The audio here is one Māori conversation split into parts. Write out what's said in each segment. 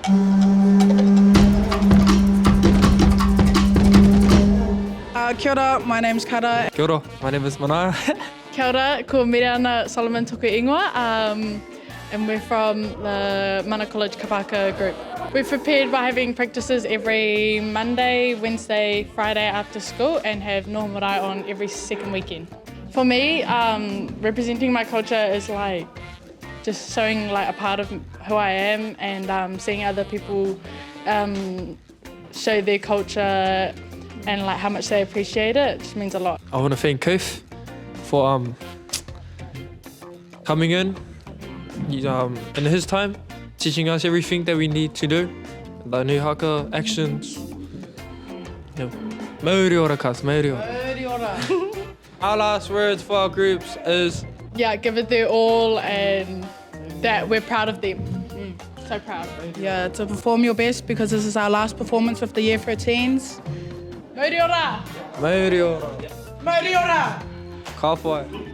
Kia ora, my name's Kara. Kia ora, my name is Manaia. Kia ora, ko Miriana Solomon tuku ingoa, and we're from the Mana College Kapa Haka group. We've prepared by having practices every Monday, Wednesday, Friday after school and have no marae on every second weekend. For me, representing my culture is like just showing like a part of who I am and seeing other people show their culture and like how much they appreciate it just means a lot. I want to thank Keith for coming in his time, teaching us everything that we need to do, the Nui Haka actions. Yeah. Mauri ora kas, mauri ora. Mauri ora. Our last words for our groups is Yeah, give it their all and that we're proud of them. So proud. Yeah, to perform your best because this is our last performance with the Year 13s. Mauri ora! mauri ora. Mauri ora! Ka pai.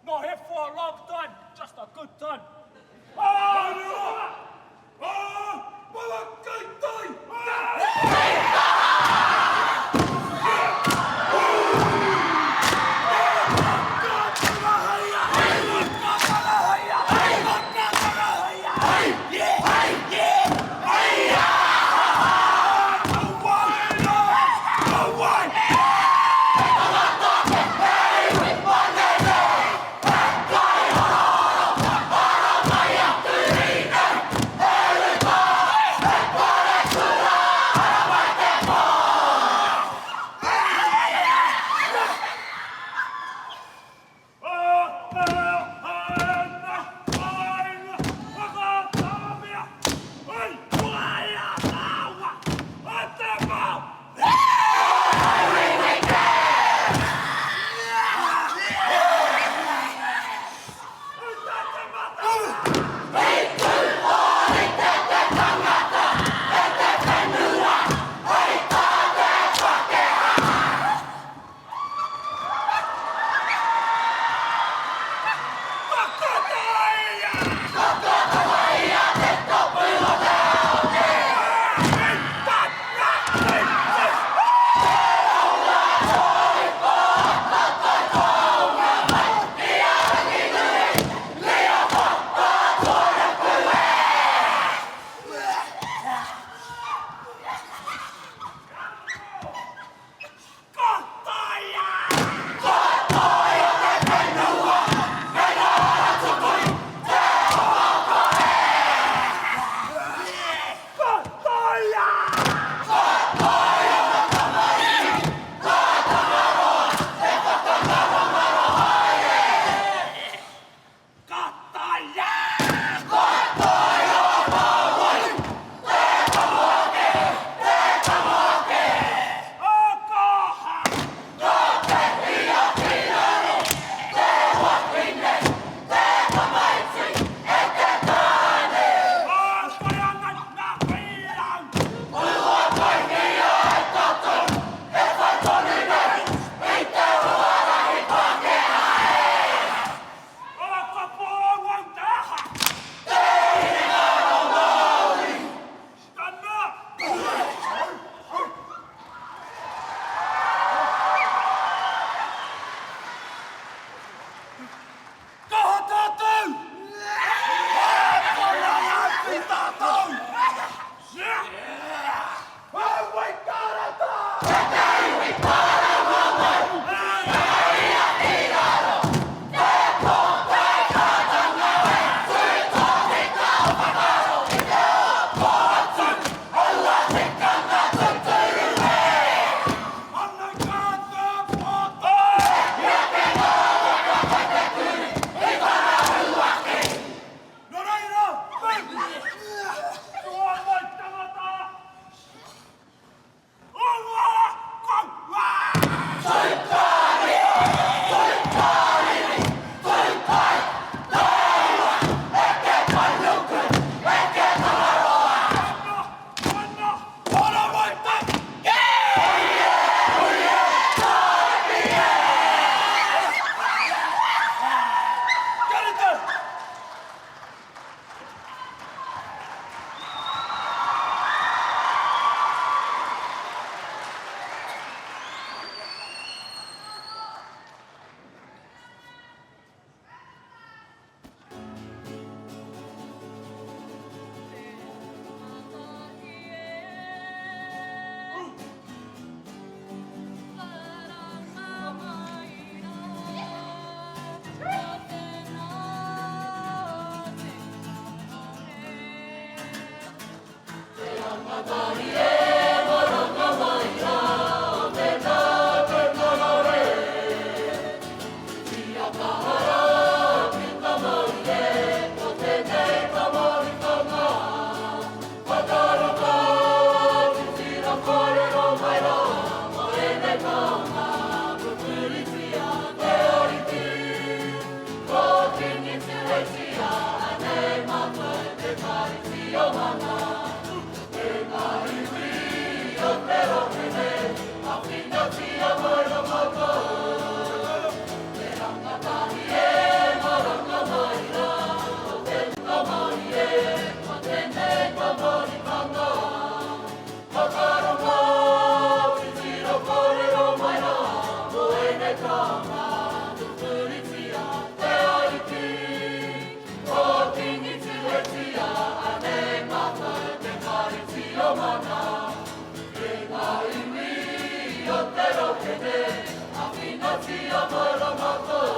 Not here for a long time, just a good time. Te lo que ne, a fina tia mai la mata.